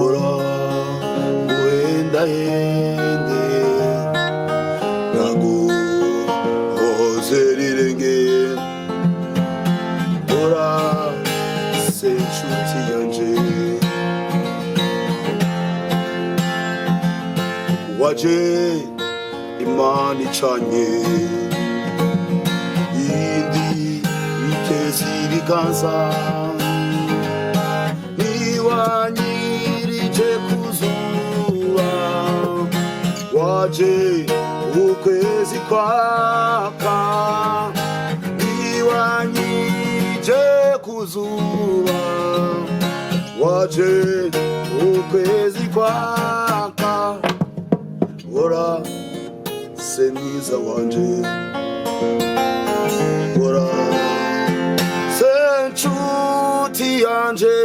ora uenda ende nago ozerirenge ora senchuti yanje waje imani chanye indi iteziriganza niwanyirije kuzuba waje ukwezi kwaka niwanyirije kuzuba waje ukwezi kwaka ora seniza wanje ora senchuti yanje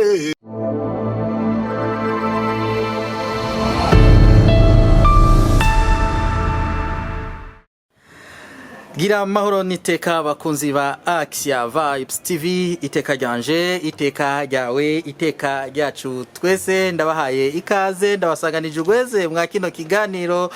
Gira mahoro niteka abakunzi ba Axia Vibes TV iteka ryanje iteka ryawe iteka ryacu twese ndabahaye ikaze ndabasanganije ugweze mwa kino kiganiro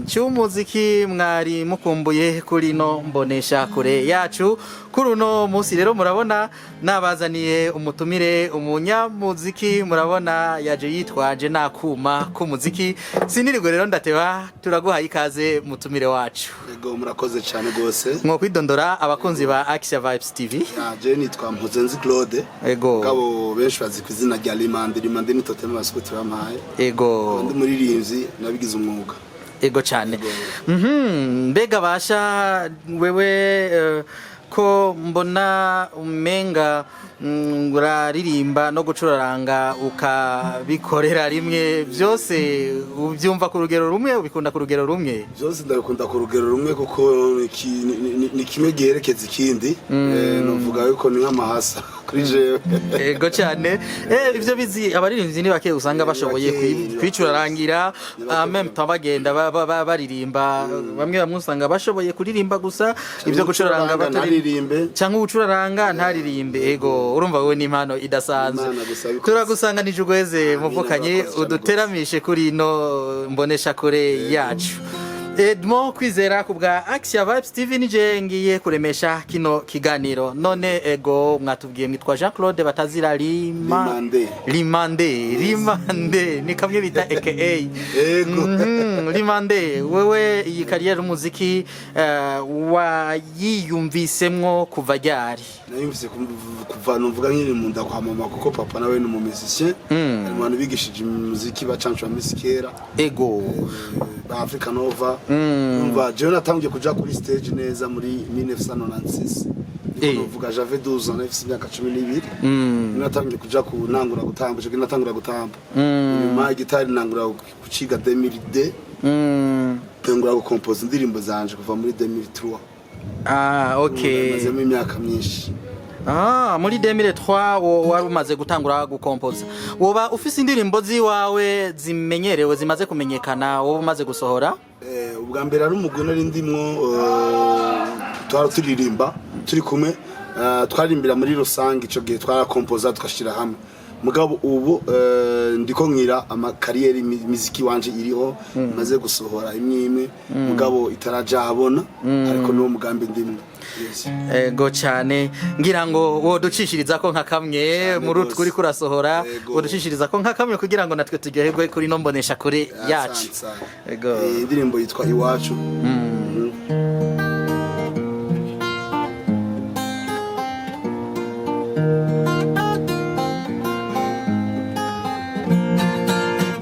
cy'umuziki mwari mukumbuye kuri no mbonesha kure yacu kuruno munsi rero murabona nabazaniye umutumire umunyamuziki murabona yaje yitwaje nakuma k'umuziki sinirigwe rero ndateba turaguhaye ikaze mutumire wacu ego murakoze cyane gose mwo kwidondora abakunzi ba Axia Vibes TV je nitwa Mpuzenzi Claude ego gabo benshi bazi kwizina rya Limande ni totema basikuti bamaye ego ndi muri rimzi nabigize umwuga ego cyane mbega basha wewe ko mbona umenga uraririmba no gucuraranga ukabikorera rimwe byose ubyumva ku rugero rumwe ubikunda ku rugero rumwe byose ndabikunda ku rugero rumwe kuko ni kimwe giherekeza ikindi novuga yuko ni nk'amahasa kuri jewe ego cyane ivyo bizi abaririmbyi ni bake usanga bashoboye kwicurarangira même temps bagenda baririmba bamwe usanga bashoboye kuririmba gusa ivyo gucuraranga bataririmbe cyangwa ucuraranga ntaririmbe ego urumva wowe ni impano idasanzwe turagusanganije ugweze muvukanye uduteramishe kuri no mbonesha kure yacu Edmond Kwizera kubwa Axia Vibes TV nije ngiye kuremesha kino kiganiro none ego mwatubwiye mwitwa Jean Claude batazira Limande ni kamwe bita aka ego Limande wewe iyi kariyeri umuziki wayiyumvisemwo kuva ryari nayumvise kuva numvuga nkiri mu nda kwa mama kuko papa nawe ni umuzicien abantu bigishije umuziki bacancu misikera ego ba Africa Nova umva je natangiye kuja kuri stage neza muri 1996 uvuga j'avais 12 ans nafise imyaka 12 natangiye kuja kunangura gutamba je natangura gutamba nyuma gitari nangura kuciga 2002 tangura gucompose indirimbo zanje kuva muri 2003 okay maze mu myaka myinshi muri 2003 wari umaze gutangura gukompoza woba ufise indirimbo ziwawe zimenyerewe zimaze kumenyekana woba umaze gusohora ubwa mbere ari umugwi nari ndimwo turirimba turi kumwe twarimbira muri rusange ico gihe twarakompoza tukashira hamwe mugabo ubu ndiko nkira amakariyeri muziki wanje iriho maze gusohora imwe mugabo itaraja habona ariko no mugambi ndimwe ego cyane ngira ngo woducishiriza ko nka kamwe muri utwo uri kurasohora woducishiriza ko nka kamwe kugira ngo natwe turyoherwe kuri no mbonesha kure yacu ego indirimbo yitwa Iwacu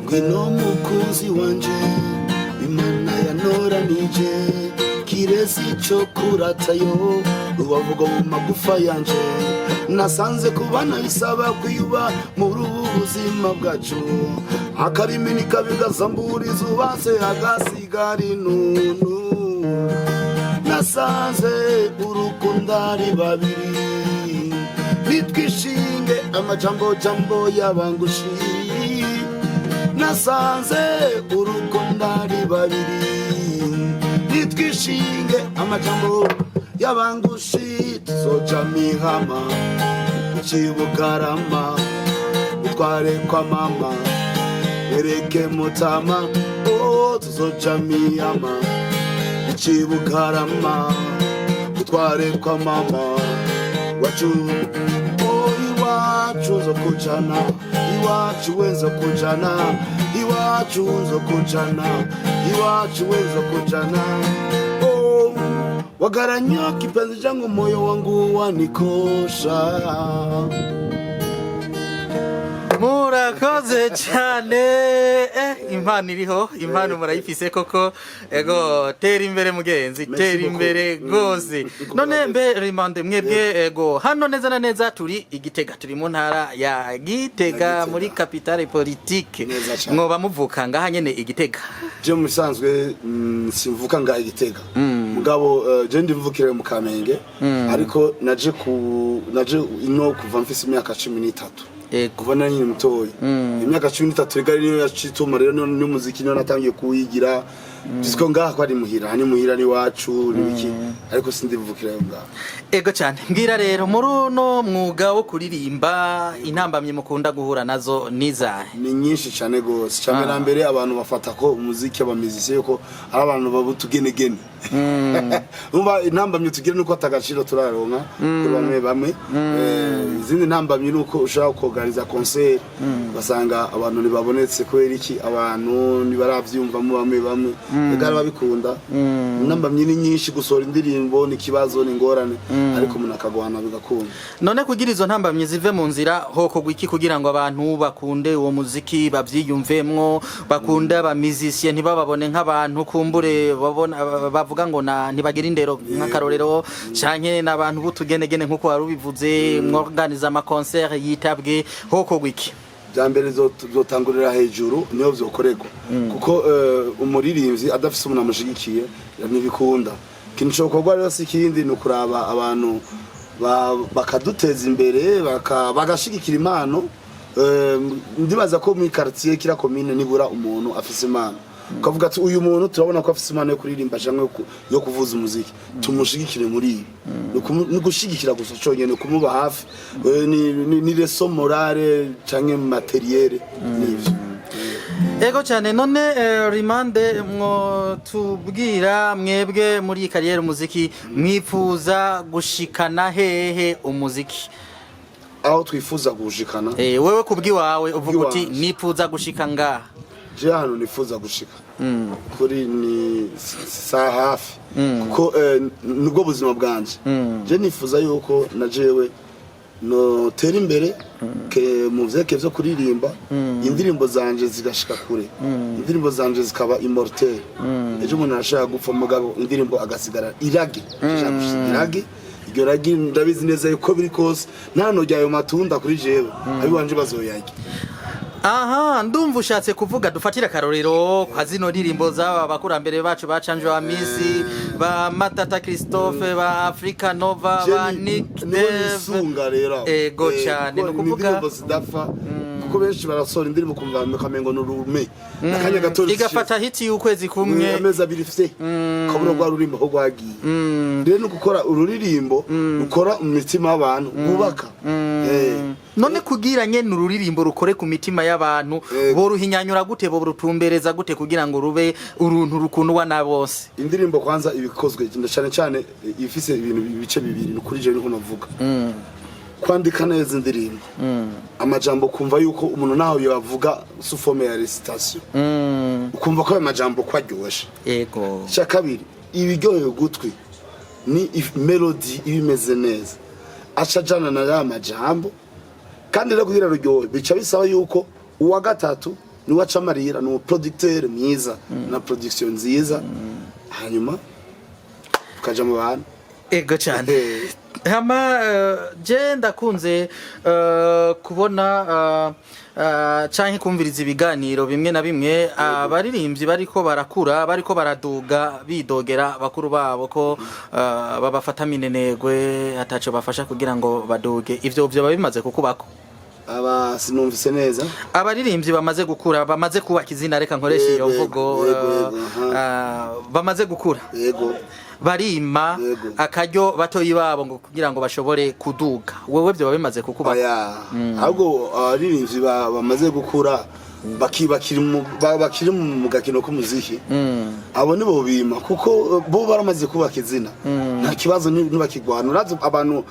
ngwino mukunzi wanje imana yanoranije kirezi cyo kuratayo ubavuga mu magufa yanje nasanze kubana bisaba kwiyuba muri ubu buzima bwacu akarimi nikabigazamburiza ubanse agasigari nunu nasanze urukundari babiri bitwishinge amajambo yabangushi nasanze urukundari babiri bitwishinge amajambo yabangushi tuzoja mihama Chibukarama utware kwa mama ereke mutama tuzoja miyama ichibugarama utware kwa mama wacu iwacu zo kujana iwacu wenzo kujana iwacu zo kujana iwacu wenzo kujana wagaranya kipenzi changu moyo wangu wanikosha. Murakoze cyane impano iriho impano murayifise koko ego tera imbere mugenzi tera imbere gose none mbe Rimande mwebwe ego hano neza na neza turi Igitega turi mu ntara ya Gitega muri capitale politique mwoba muvuka ngaha nyene Igitega je musanzwe simvuka ngaha Igitega mugabo je ndivukire mu Kamenge ariko naje ino kuva mfise imyaka 13 kuva nari mutoyi imyaka 13 rigari niyo yacituma rero n'umuziki niyo natangiye kuwigira bisiko ngaha ko ari muhira ni wacu nibiki ariko sindivukira ngaha ego cyane ngira rero muri uno mwuga wo kuririmba intambamye mukunda guhura nazo nizahe ni nyinshi cyane gose cyane na mbere abantu bafata ko umuziki abamizisi yuko ari abantu babutugenegene umva intambamye tugira nuko atagaciro turaronka kuri bamwe izindi ntambamye nuko ushaka koganiza concert basanga abantu nibabonetse kwera iki abantu nibaravyumva mu bamwe egara babikunda intambamye ni nyinshi gusora indirimbo ni kibazo ni ngorane ariko umuntu akagwana bigakunda none kugira izo ntambamye zive mu nzira hoko gwiki kugira ngo abantu bakunde uwo muziki bavyiyumvemwo bakunda abamizisiye ntibababone nk'abantu kumbure babona bavuga ngo ntibagira indero nk'akarorero canke n'abantu butugenegene nkuko warubivuze mworganiza ama concert yitabwe hoko gwiki byambere zotangurira hejuru niyo vyokorego kuko umuririmbyi adafise umuntu amushigikiye ntibikunda kintu cyo kogwa rero sikindi no kuraba abantu bakaduteza imbere bagashigikira impano ndibaza ko mu quartier kira commune nibura umuntu afise impano ukavuga ati uyu muntu turabona ko afise impano yo kuririmba cyangwa yo kuvuza umuziki tumushigikire muri ni gushigikira gusa cyonyene kumuba hafi ni leçon morale cyangwa materiel nivyo ego cyane none Rimande mwo tubwira mwebwe muri kariyeri umuziki mwifuza gushikana hehe umuziki aho twifuza gushikana wewe kubwi wawe uvuga uti nifuza gushika ngaha je hano nifuza gushika kuri ni saa hafi kuko nubwo buzima bwanje je nifuza yuko na jewe no tera imbere ke muvyeke vyo kuririmba indirimbo zanje zigashika kure indirimbo zanje zikaba immortel ejo umuntu arashaka gupfa mugabo indirimbo agasigara irage irage iryo ragi ndabizi neza yuko biri kose nta no ryayo matunda kuri jewe abibanje bazoyage aha ndumva ushatse kuvuga dufatira karorero kwa zino ndirimbo z'aba bakurambere bacu bacanje wa Misi ba Matata Christophe ba Africa Nova ba Nick Dave ego cyane no kuvuga indirimbo zidafa kuko benshi barasora indirimbo kumva kamengo n'urume nakanya gatori igafata hiti y'ukwezi kumwe ameza birifite kaburo gwa rurimbo ho gwagiye rero no gukora ururirimbo ukora mu mitima y'abantu bubaka none kugira nyene ururirimbo rukore ku mitima y'abantu bo ruhinyanyura gute bo rutumbereza gute kugira ngo rube uruntu rukundwa na bose indirimbo kwanza ibikozwe cyane cyane ifise ibintu bice bibiri n'ukuri je niko navuga kwandika neza indirimbo amajambo kumva yuko umuntu naho yavuga su forme ya recitation ukumva ko amajambo kwaryoshe yego cya kabiri ibiryoheye gutwi ni melody ibimeze neza acajana na ya majambo kandi rero kugira ruryohe bica bisaba yuko uwa gatatu ni wacamarira no producteur mwiza na production nziza hanyuma tukaja mu bantu ego cyane hama je ndakunze kubona canke kumviriza ibiganiro bimwe na bimwe abaririmbyi bariko barakura bariko baraduga bidogera bakuru babo ko babafata minenegwe ataco bafasha kugira ngo baduge ivyo bimaze kukubako aba sinumvise neza abaririmbyi bamaze gukura bamaze kubaka izina reka nkoresha iyo mvugo bamaze gukura yego barima akaryo batoyi babo ngo kugira ngo bashobore kuduga wewe byo bimaze kukubaka ahubwo abaririmbyi bamaze gukura bakiri mu gakino k'umuziki abo nibo bima kuko bo baramaze kubaka izina nta kibazo ntibakigwana urazi abantu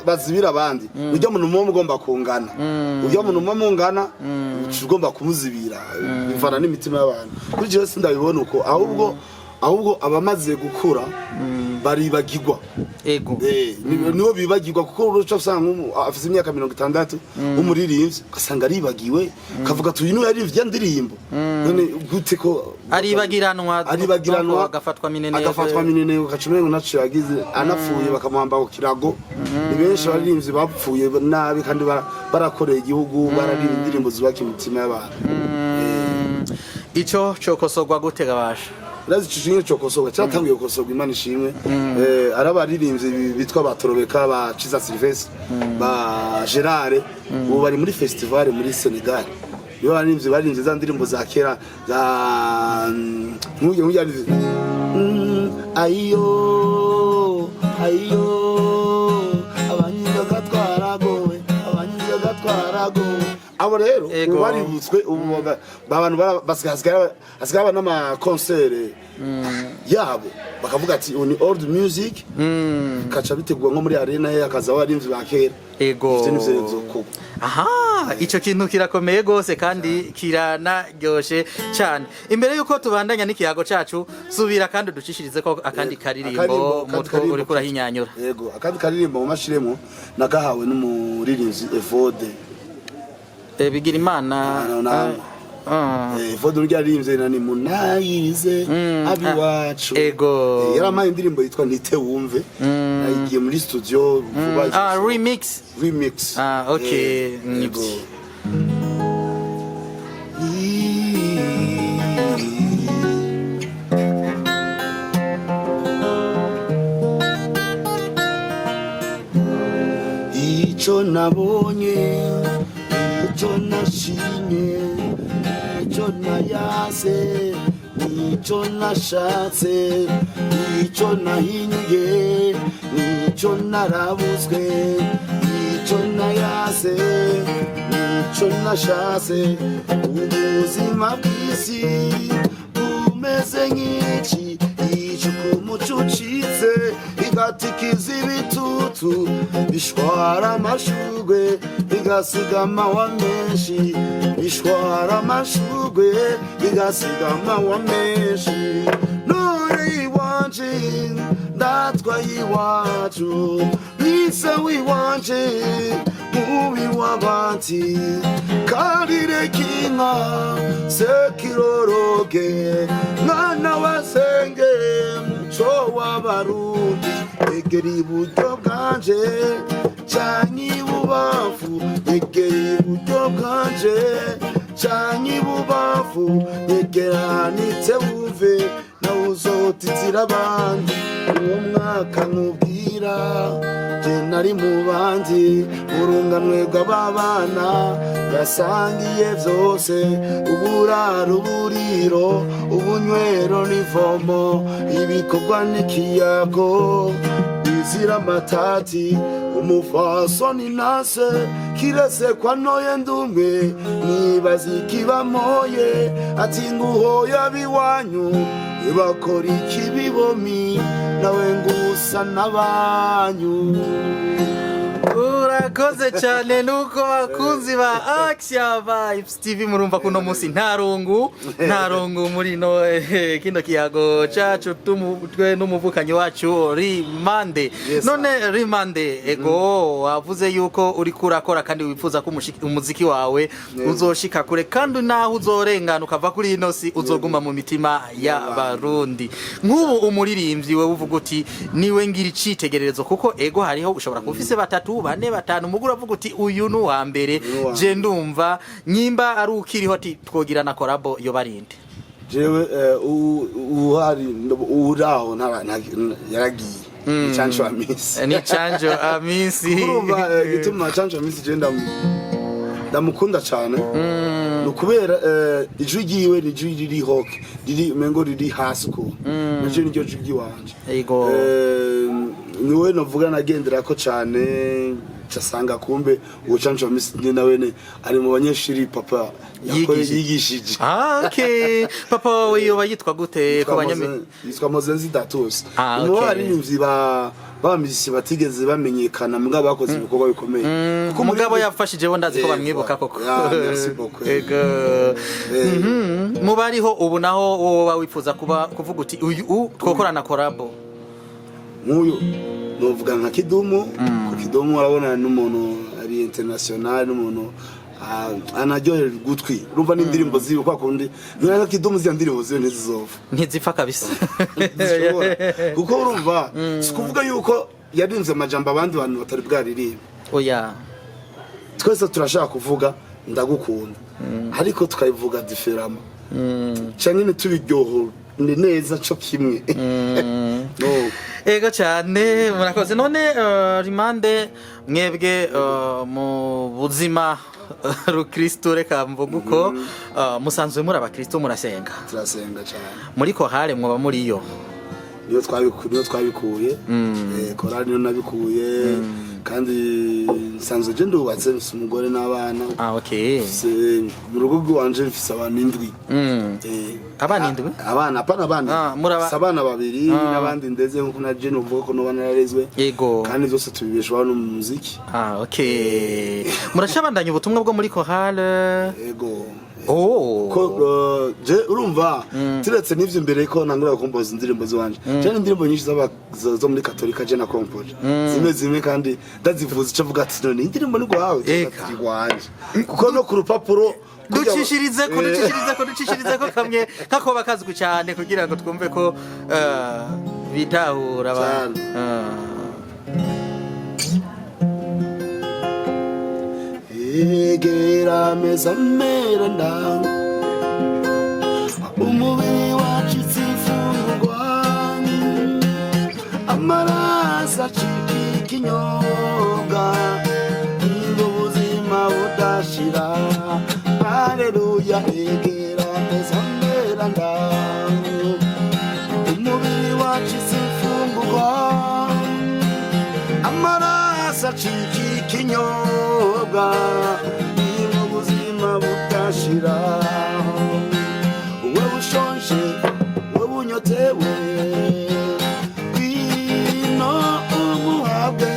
bazibira abandi ujya muntu umwe ugomba kungana ujya muntu umwe mungana ugomba kumuzibira bivana n'imitima y'abantu kuri jewe sindabibona uko ahubwo abamaze gukura baribagirwa ego nibo bibagirwa kuko uruca usanga afite imyaka 60 umuririmbyi ugasanga aribagiwe kavuga tuyi no yarivye ndirimbo none gute ko aribagiranwa agafatwa minene ukacumengo naco yagize anapfuye bakamuhamba ku kirago ni benshi baririmbyi bapfuye nabi kandi barakoreye igihugu bararimba indirimbo zubaka imitima y'abantu ico cokosogwa gutega basha Razi chishinge chokosoga cyatangiye gukosoga Imana ishimwe arabaririmbye bitwa batorobeka ba Chiza Sylvestre ba Gerard ubu bari muri festival muri Senegal yo baririmbye za ndirimbo za kera za nk'uye ayo abanyiza gatwarago abo rero baributswe ubu abantu basigaye n'ama concert yabo bakavuga ati ni old music kaca bitegurwa nko muri arena akaza abarinzi ba kera aha ico kintu kirakomeye gose kandi kiranaryoshe cyane imbere yuko tubandanya n'ikiyago cacu subira kandi ducishirize ko akandi karirimbo mutwe uri kurahinyanyura yego akandi karirimbo mu mashiremo nagahawe n'umuririnzi Evode bigira imana Evode urya rimze nani munayize abiwacu ego yaramaye indirimbo yitwa Nite wumve agiye muri studio remix okay yego ico nabonye ico nashimye ico nayase ico nashatse ico nahinyuye ico narabuzwe ico nayase ico nashatse ubuzima bw'isi bumeze nk'iki ico kumucucitse igatikiza ibitutu bishwara amashugwe igasiga amawa menshi bishwara amashugwe igasiga amawa menshi nuri iwanje ndatwa iwacu bise wiwanje mubi w'abanti karire kinka sekiroroge mwana wasenge muco w'abarundi egera iburyo bwanje canke ibubafu egera iburyo bwanje canke ibubafu egera nitse wumve nawe uzotizira abandi uwo mwaka nkubwira je nari mu bandi urunganwe rw'ababana basangiye vyose uburaro uburiro ubunywero n'ivomo ibikorwa n'ikiyago bizira amatati umufasoni nase kirese kwa noye ndumwe nibaza ikibamoye ati nguhoya biwanyu ibakora ikibibomi nawe ngusa n'abanyu urakoze cyane nuko bakunzi ba Action Vibes TV murumva kuno munsi ntarungu muri no kino kiyago cacu tumutwe n'umuvukanyi wacu Rimande none Rimande ego wavuze yuko uri kurakora kandi wifuza ko umuziki wawe uzoshika kure kandi naho uzorengana ukava kuri ino si uzoguma mu mitima y'abarundi nk'ubu umuririmbyi we uvuga uti niwe ngira icitegererezo kuko ego hariho ushobora kufise batatu bane batanu mugura avuga uti uyu ni wa mbere je ndumva nyimba ari ukiriho ati twogira na collabo yo barinde jewe uhari uraho yaragiye Chancho Amisi ni Chancho Amisi urumva gituma Chancho Amisi je ndamukunda cyane ni ukubera ijwi ryiwe ni ijwi riri hoke riri mengo riri hasi ko nacyo niryo jwi ry'iwanje niwe navuga nagendera ko cyane casanga kumbe ubucanco ni nawe ari mu banyeshuri papa yigishije okay papa wawe yoba yitwa gute ko banyame yitwa Mozenzi Datus no ari imvyi bamizisi batigeze bamenyekana mugabo bakoze ibikorwa bikomeye kuko mugabo yafashije bo ndazi ko bamwibuka koko ego mubariho ubu naho wowe wifuza kuvuga uti uyu twokorana collabo nk'uyu novuga nka Kidumu ku Kidumu urabona n'umuntu ari international n'umuntu anaryohera gutwi urumva n'indirimbo ziwe kwa kundi nka Kidumu zya ndirimbo ziwe ntizipfa kabisa kuko urumva sikuvuga yuko yarinze amajambo abandi bantu batari bwaririmba oya twese turashaka kuvuga ndagukunda ariko tukayivuga diferama cyane tubiryoho ni neza cyo kimwe ego cyane murakoze none rimande mwebwe mu buzima rukristo reka mvuga uko musanzwe muri abakristo murasenga turasenga cyane muri kohare mwoba muri yo niyo twabikuye korali niyo nabikuye kandi nsanzwe je ndubatse umugore n'abana okay mu rugo rwanje mfise abantu indwi abana indwi abana abana babiri n'abandi ndeze nkuko na je nuvuga ko no banarezwe yego kandi byose tubibeshwaho no mu muziki okay murashabandanya ubutumwa bwo muri kohale yego ko je urumva turetse n'ivyo imbere ko nangura kompoza indirimbo ziwanje cyane indirimbo nyinshi zo muri katolika je na kompoza zimwe kandi ndazivuza cyo vuga ati none indirimbo ni gwawe ati gwanje kuko no ku rupapuro ducishirize ko kamwe kakoba kazwi cyane kugira ngo twumve ko bitahura abantu egera meza mera ndanga umubiri wacu sifungwa amaraso acika ikinyobwa ubuzima budashira haleluya egera meza mera ndanga umubiri wacu sifungwa amaraso acika ikinyobwa ubuzima budashira wowe ushonje wowe unyotewe kwino umuhabwe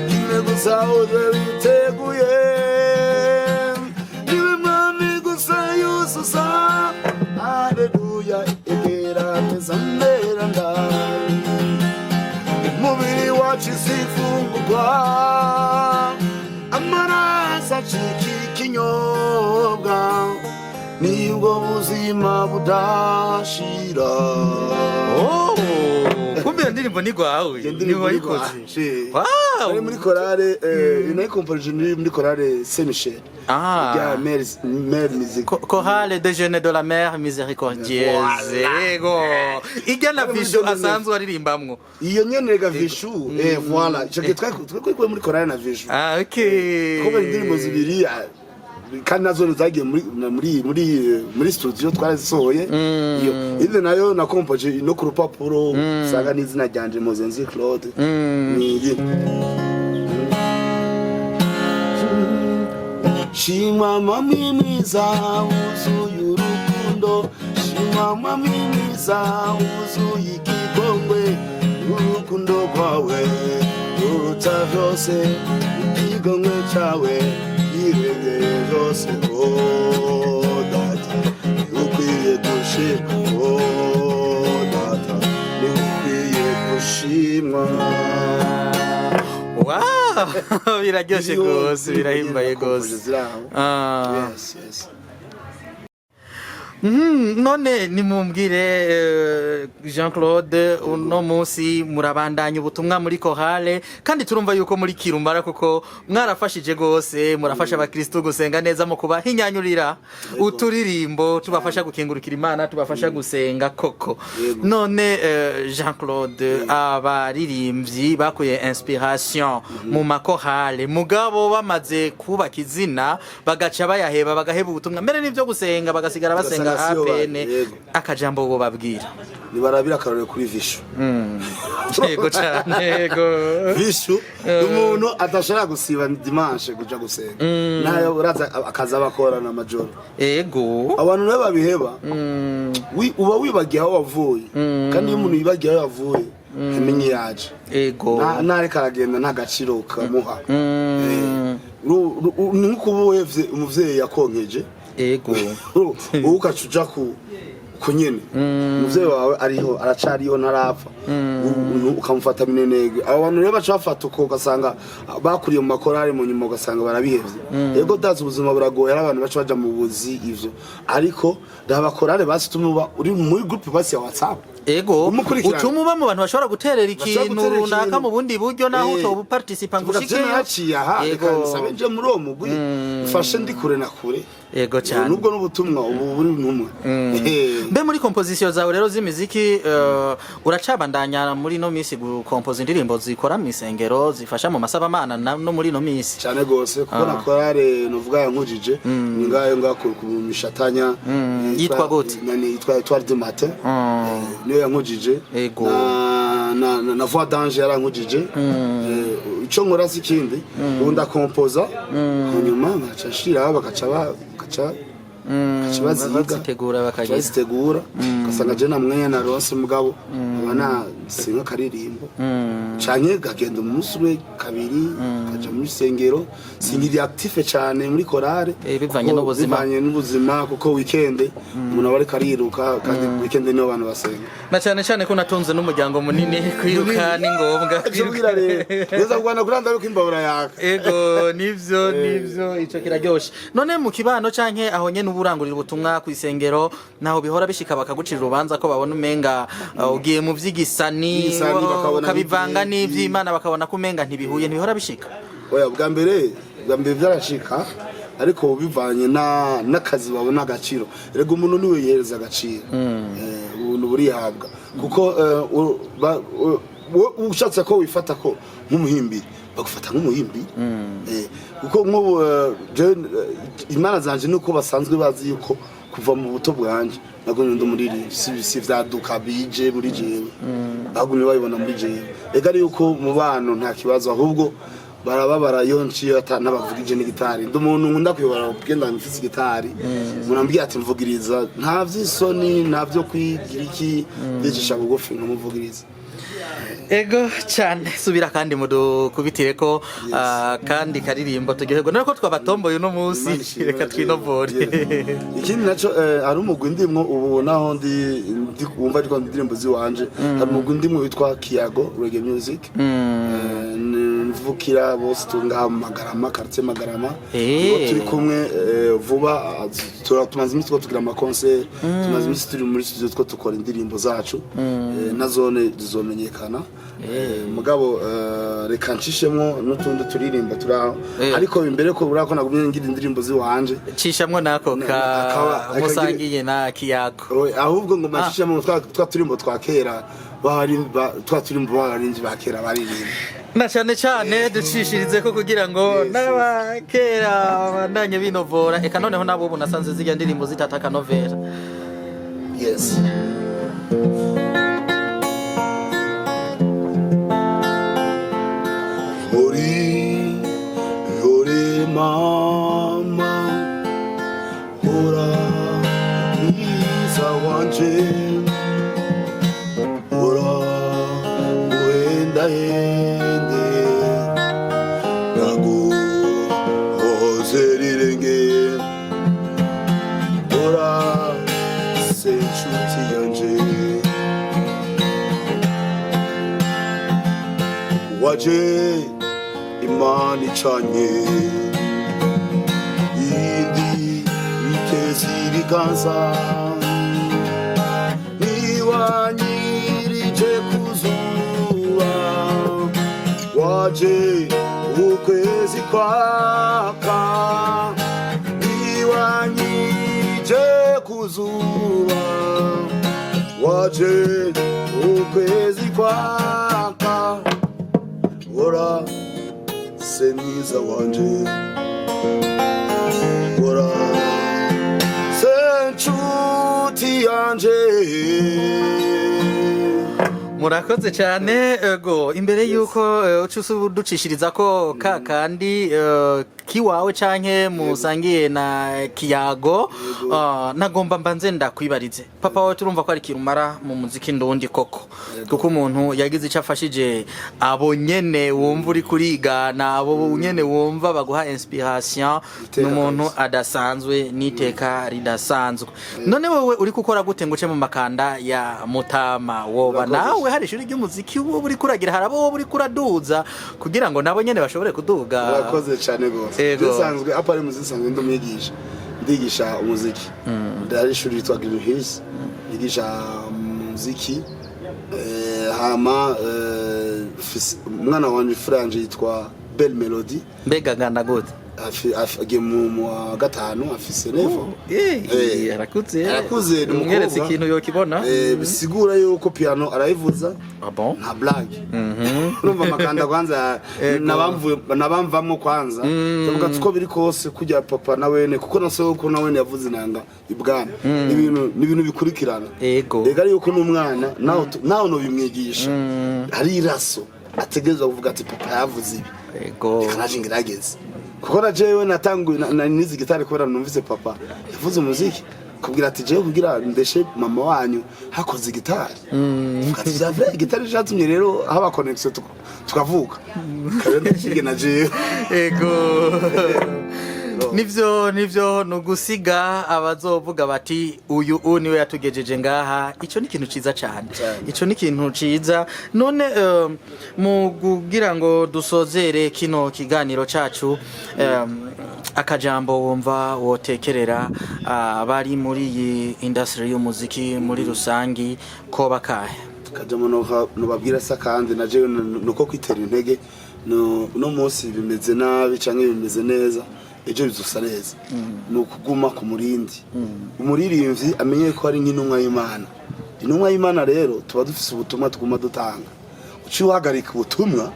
kimwe gusa witeguye niwe mwami gusa yuzuza haleluya egera meza mbera ndani umubiri wacu sifungurwa amaraso acika ikinyobwa nibwo buzima budashira kumbe ndirimbo ni gwawe ni wayikoze ari muri korale inayi composition muri korale Saint Michel ya Mère Miséricordieuse chorale de jeunes de la Mère Miséricordieuse ego igana vishu asanzwe aririmbamwo iyo nyene ga vishu voilà je twakwe muri korale na vishu okay ko indirimbo zibiri kandi nazo zagiye muri studio twarazisohoye iyo inde nayo na compoje no ku rupapuro sanga n'izina ryanje Mozenzi Claude ni shima mami mwiza wuzuye urukundo shima mami mwiza wuzuye ikigongwe urukundo rwawe ruruta vyose ikigongwe cawe irengeye vyose data ukwiye gushimwa data ukwiye gushimwa biraryoshe gose birahimbaye gose none nimumbwire Jean Claude uno munsi murabandanya ubutumwa muri Chorale kandi turumva yuko muri Kirumara kuko mwarafashije gose murafasha abakristo gusenga neza mu kubahinyanyurira uturirimbo tubafasha gukengurukira Imana tubafasha gusenga koko none Jean Claude abaririmbyi bakuye inspiration mu makorale mugabo bamaze kubaka izina bagaca bayaheba bagaheba ubutumwa mbere n'ivyo gusenga bagasigara basenga apene akajambo bo babwira nibarabira akarore kuri Vishu yego cyane yego Vishu umuntu atashara gusiba dimanche kuja gusenga nayo uraza akaza bakorana amajoro yego abantu nabe babiheba uba wibagiye aho wavuye kandi iyo umuntu yibagiye aho yavuye amenye yaje yego nare karagenda nta gaciro kamuha ni nkuko ubuhevye umuvyeyi yakonkeje yego ukacuja kunyene umuvyeyi wawe ariho aracariho ntarapfa ukamufata minenege abo bantu rero baca bafata uko ugasanga bakuriye mu makorari mu nyuma ugasanga barabihevye yego dazi ubuzima buragoye ari abantu baca baja mu buzi ivyo ariko ndabakorare basi tumuba uri muri groupe basi ya WhatsApp ego utuma uba mu bantu bashobora guterera ikintu runaka mu bundi buryo naho utoba participa ngushikeyo yego sabe nje muri uwo mugwi ufashe ndi kure na kure yego cyane nubwo n'ubutumwa ubu buri numwe mbe muri composition zawe rero z'imiziki uracabandanya muri no misi gukompoza indirimbo zikora mu isengero zifasha mu masabamana no muri no misi cyane gose kuko nakorare novuga yankujije ningayo ngakuru ku mishatanya yitwa gute nani yitwa Etoile du Matin niyo yankujije na voix d'ange yarankujije ico nkora sikindi unda composa hanyuma ngaca shira bakaca bazitegura bakazitegura gasanga je namwe na Rose mugabo abana singa karirimbo canke gagenda umunsi we kabiri kaja muri sengero singiri active cyane muri chorale bivanye n'ubuzima kuko weekend umuntu abari kariruka kandi weekend niyo abantu basenga na cyane ko natunze n'umuryango munini kwiruka ni ngombwa kwiruka neza kugana kuranda yuko imbabura yaka ego nivyo ico kiraryoshe none mu kibano canke aho nyene uburangurira ubutumwa ku isengero naho bihora bishika bakagucira urubanza ko babona umenga ugiye mu vyigisani ukabivanga n'ivy'Imana bakabona ko umenga ntibihuye ntibihora bishika oya bwa mbere byarashika ariko bivanye n'akazi babona agaciro rego umuntu niwe yihereza agaciro ubuntu burihabwa kuko ushatse ko wifata ko nk'umuhimbi bagufata nk'umuhimbi kuko nk'ubu Imana zanje nuko basanzwe bazi yuko kuva mu buto bwanje nagumye ndumuriri si vyaduka bije muri jewe bagumye babibona muri jewe ega ari yuko mu bano nta kibazo ahubwo barababara yonci n'abavugije n'igitari ndumuntu nkunda kuyobora kugenda mfise igitari munambwiye ati mvugiriza nta vy'isoni nta vyo kwigira iki ndicisha bugufi nkamuvugiriza ego cyane subira kandi mudukubitire ko kandi karirimbo tugiherwa nako twabatomboye uno munsi reka twinovore ikindi naco ari umugwi ndimwo ubu naho ndi wumva ariko indirimbo ziwanje ari umugwi ndimwo witwa Kiyago Reggae Music mvukira bose tunga Magarama quartier Magarama turi kumwe vuba tumaze iminsi tugira ama concert tumaze iminsi turi muri studio two tukora indirimbo zacu na zone zizomenyekana mugabo reka nshishemwo n'utundi turirimbo turaho ariko imbere ko burako nagumye ngira indirimbo ziwanje cishamwo nako ka musangiye na Kiyago ahubwo ngo mashishemwo twa turimbo twa kera twa turimbo barinzi bakera baririmba na cyane ducishirize ko kugira ngo n'abakera bandanye binovora eka noneho nabo ubu nasanze zijya ndirimbo zitataka novela yes Hori mama ora isa wanje ora uenda ende nago ozerirenge ora senchuti yanje waje imani chanye indi iteziri biganza niwanyirije kuzuba waje ukwezi kwaka niwanyirije kuzuba waje ukwezi kwaka ora se mwiza wanje ora se nshuti yanje. Murakoze cyane ego imbere yuko ducishiriza ko kakandi kiwawe canke musangiye na kiyago nagomba mbanze ndakwibarize papa wawe turumva ko ari kirumara mu muziki ndundi koko kuko umuntu yagize icyo afashije abo nyene wumva uri kurigana abo nyene wumva baguha inspiration n'umuntu adasanzwe niteka ridasanzwe. None wowe uri gukora gute ngo uce mu makanda ya Mutama woba nawe hari ishuri ry'umuziki ubu uri kuragira harabo wowe uri kuraduza kugira ngo nabo nyene bashobore kuduga? Murakoze cyane gose. Bisanzwe apari muziki sanzwe ndumwigisha ndigisha umuziki ndari ishuri ryitwa Green Hills ndigisha muziki hama mwana wanje franje yitwa Belle Melody mbega ganda gute agiye mu gatanu afise nevo arakuze umweretse ikintu yo kibona bisigura yuko piano arayivuza nta blague urumva makanda kwanza nabamvamo kwanza tuvuga tuko biri kose kujya papa nawene kuko nasoko nawene yavuze inanga ibwana ibintu bikurikirana ega yuko n'umwana naho no bimwigisha hari iraso ategereza kuvuga ati papa yavuze ibi kanaje ngirageze kuko najewe natanguye nizi gitari kubera numvise papa yavuze umuziki kubwira ati jewe kugira ndeshe mama wanyu hakoze gitari ati zavre gitari jatumye rero haba connection tukavuka kandi nshige najewe ego nivyo nugusiga abazovuga bati uyu niwe yatugejeje ngaha. Ico ni ikintu ciza cyane, ico ni ikintu ciza. None mu kugira ngo dusozere kino kiganiro cacu akajambo wumva wotekerera abari muri iyi industry y'umuziki muri rusangi ko bakahe? Kajamo no babwira sakandi naje nuko kwitera intege no munsi bimeze nabi canke bimeze neza ejo bizusa neza nukuguma ku murindi umuririmbyi amenye ko ari nk'intumwa y'Imana. Intumwa y'Imana rero tuba dufise ubutumwa tuguma dutanga uci uhagarika ubutumwa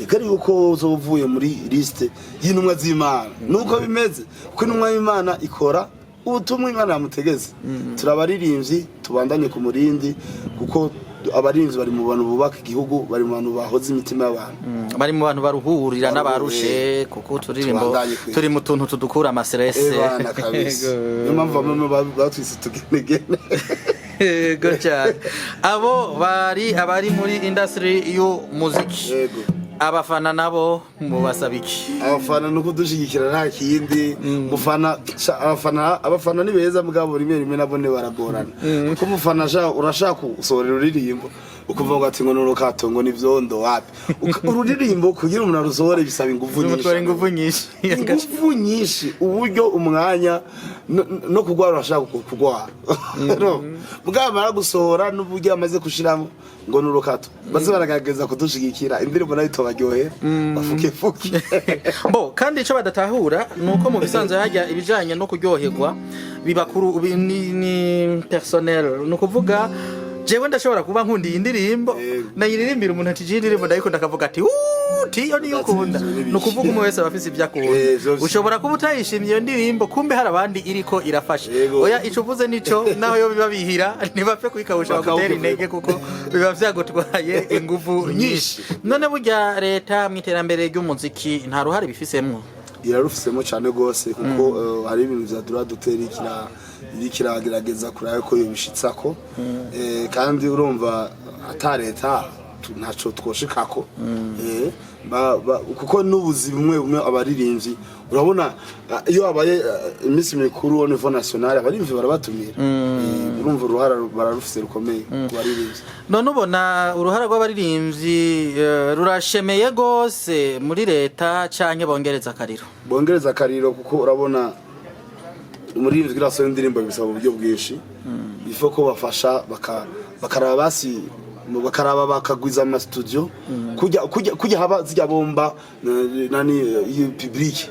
igari yuko uzovuye muri liste y'intumwa z'Imana nuko bimeze kuko intumwa y'Imana ikora ubutumwa Imana yamutegeze. Turabaririmbyi tubandanye ku murindi kuko abarinzi bari mu bantu bubaka igihugu bari mu bantu bahoze imitima y'abantu bari mu bantu baruhurira n'abarushe kuko turirimbo turi mu tuntu tudukura amastress bana kabisa niyo mpamvu bamwe batwise tugenegene ego cyane abo abari muri industry y'umuziki abafana nabo mubasabiki abafana nuko dushigikira nta kindi mufana abafana ni beza mugabo rimwe nabone baragorana kuko mufana urashaka usorera uririmbo ukuvuga ati ngo nurukato ngo nivyondo wapi ururirimbo kugira umuntu arusore bisaba ingufu nyinshi uburyo umwanya no kugwara urashaka kugwara mugabo baragusohora n'uburyo amaze kushiramo ngo nurukato baze baragaragaza kudushigikira indirimbo nayo tobaryohe bafuke bo kandi ico badatahura nuko mu bisanzwe hajya ibijanye no kuryoherwa bibakuru ni personnel no kuvuga jewe ndashobora kuba nkundi indirimbo nayiririmbira umuntu ati indirimbo ndayikunda akavuga ati tiyo niyo ukunda no kuvuga umwe wese abafise ibyakunda ushobora kuba utayishimye iyo ndirimbo kumbe hari abandi iriko irafasha oya ico uvuze nico naho yo biba bihira ntibapfe kwikawusha gutera intege kuko biba vyagutwaye ingufu nyinshi. None burya leta mwiterambere ry'umuziki nta ruhare bifisemwo? Irarufisemo cyane gose kuko hari ibintu vyadura dutera ikiragerageza kurayo ko yobishitsako kandi urumva ata leta ntaco twoshikako kuko n'ubuzi bumwe abaririmbyi urabona iyo abaye imisi mikuru au niveau national abaririmbyi barabatumira urumva uruhara bararufise rukomeye kubaririmbyi. None ubona uruhara rw'abaririmbyi rurashemeye gose muri leta canke bongereza akariro? Bongereza akariro kuko urabona umuririmbyi kugira asore indirimbo bisaba uburyo bwinshi bifo ko bafasha bakaraba basi bakaraba bakagwiza ama studio kujya haba zijya bomba nani public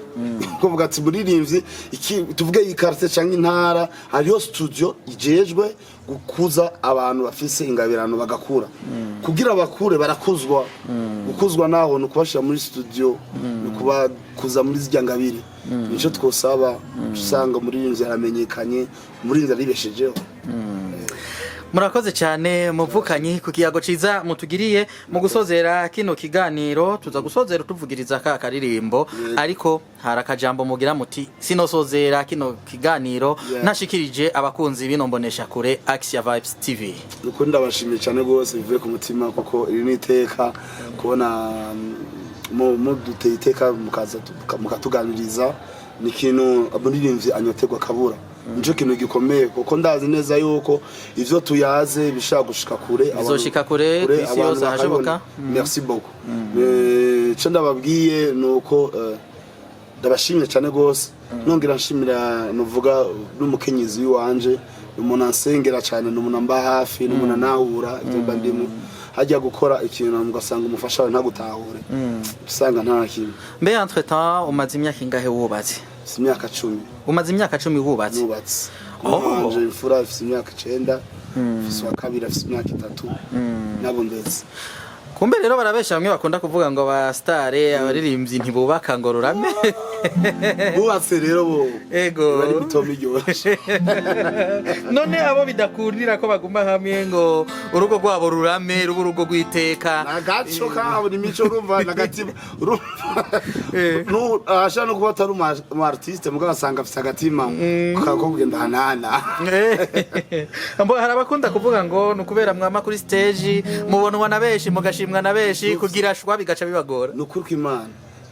kuvuga ati muririmbyi iki tuvuge iyi carte cyangwa intara hariyo studio ijejwe gukuza abantu bafise ingabirano bagakura kugira bakure barakuzwa gukuzwa naho no kubashira muri studio no kubakuza muri zijya ngabiri nico twosaba usanga muririmbyi yaramenyekanye muririmbyi aribeshejeho. Murakoze cyane muvukanyi ku kiyago ciza mutugiriye mu gusozera kino kiganiro tuza gusozera tuvugiriza ka karirimbo ariko harakajambo mugira muti sinosozera kino kiganiro nashikirije abakunzi bino mbonesha kure Axia Vibes TV. Nuko ndabashimiye cyane gose bivuye ku mutima kuko iri niteka kubona mu duteye iteka mukatuganiriza ni kintu abunirimbyi anyotegwa kabura nico kintu gikomeye kuko ndazi neza yuko ivyo tuyaze bishaka gushika kure bizoshika kure kwisi yose hashoboka. Merci beaucoup. Cyo ndababwiye nuko ndabashimye cyane gose nongera nshimira nuvuga n'umukenyezi wanje umuntu ansengera cyane n'umuntu mba hafi n'umuntu nahura ivyo bandimo hajya gukora ikintu mugasanga umufasha we ntagutahure usanga nta kintu. Mbe entre temps umaze imyaka ingahe wubatse? Imyaka 10. Umaze imyaka 10 wubatse? Wubatse. Wanje imfura ifite imyaka 9, ifite wa kabiri afite imyaka 3 nabo ndetse. Kumbe rero barabesha bamwe bakunda kuvuga ngo ba star abaririmbyi ntibubaka ngo rurame. Bubatse rero bo. Ego. Bari bitomijyoshe. None abo bidakundira ko baguma hamwe ngo urugo rwabo rurame ruburugo gwiteka. Nagacho kabo ni mico rumva nagatima. No ashana kuba atari mu artiste mugabo asanga afite agatima kako kugenda hanana. Ambo harabakunda kuvuga ngo nukubera mwama kuri stage mubonwa na beshi mugashi mwana beshi kugira shwa bigaca bibagora nukuruka Imana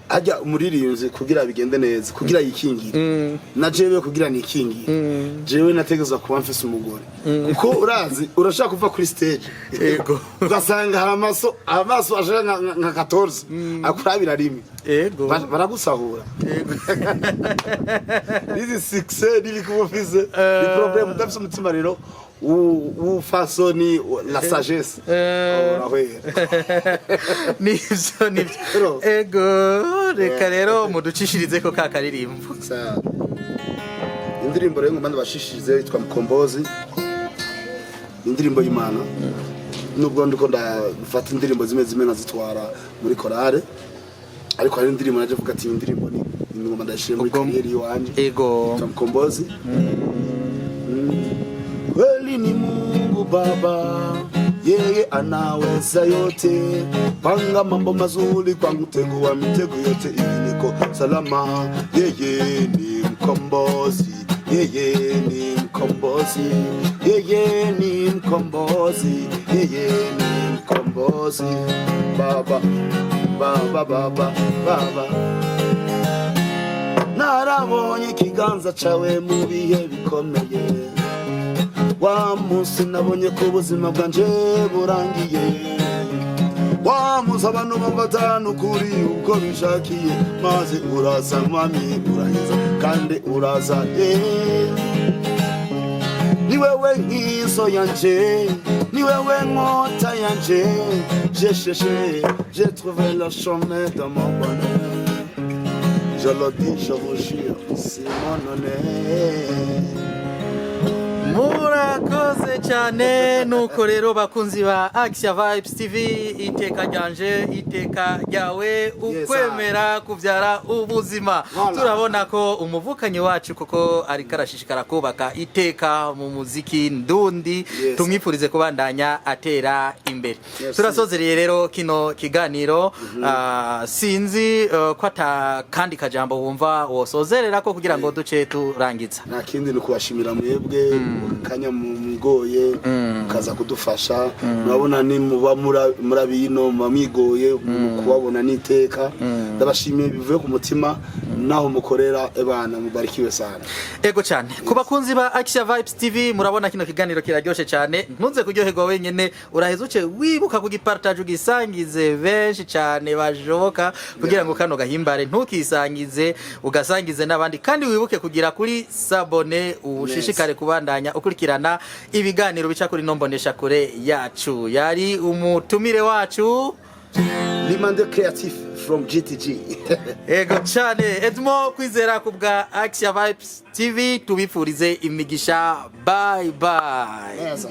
ajya umuririmbyi kugira bigende neza kugira yikingire na jewe kugira nikingire jewe nategeza kuba mfise umugore kuko urazi urashaka kuva kuri stage yego ugasanga hari amaso aje nka 14 akurabira rimwe yego baragusahura yego izi success dili kumufise ni problem ndafise umutima rero ou façonni la sagesse nivyo ego reka rero muducishirize ko kakaririmbo indirimbo rero ngomba ndabashishirize yitwa Mukombozi indirimbo y'Imana nubwo ndiko ndafata indirimbo zimwe nkazitwara muri korale ariko hari indirimbo naje vuga ati indirimbo ni ngomba ndashire muri kariyeri yanje ego Mukombozi. Kweli ni Mungu Baba, yeye anaweza yote. Panga mambo mazuri kwa mtego wa mitego yote ili niko salama. Yeye ni mkombozi, yeye ni mkombozi, yeye ni mkombozi, yeye ni mkombozi. Baba, Baba, Baba, Baba. Narabonye ikiganza cawe mu bihe bikomeye. Wa munsi nabonye ko ubuzima bwanje burangiye wa munsi abantu bambatana ukuri uko bishakiye maze uraza mami urahiza kandi uraza ni wewe nkizo yanje ni wewe nkota yanje j'ai trouvé le chemin de mon bonheur je le dis je vous jure c'est mon honneur. Murakoze cyane nuko rero bakunzi ba Axia Vibes TV iteka ryanje iteka ryawe ukwemera kuvyara ubuzima turabona ko umuvukanyi wacu kuko ari karashishikara kubaka iteka mu muziki ndundi tumwipfurize kubandanya atera imbere turasozereye rero kino kiganiro sinzi ko kandi kajambo wumva wosozerera ko kugira ngo duce turangiza nta kindi ni kubashimira mwebwe kanya mugoye kaza kudufasha murabona ni muba murabino mamigoye kubabona niteka ndabashimiye bivuye ku mutima naho mukorera ebana mubarikiwe sana. Ego cyane ku bakunzi ba Action Vibes TV murabona kino kiganiro kiraryoshe cyane ntuze kuryoherwa wenyene uraheza uce wibuka kugipartage ugisangize benshi cyane bajoboka kugira ngo kano gahimbare ntukisangize ugasangize n'abandi kandi wibuke kugira kuri sabone ushishikare kubandanya ukurikirana ibiganiro bica kuri nombonesha kure yacu yari umutumire wacu Limande Creative from GTG. Ego cyane Edmo kwizera kubwa Action Vibes TV tubifurize imigisha bye bye. Yes,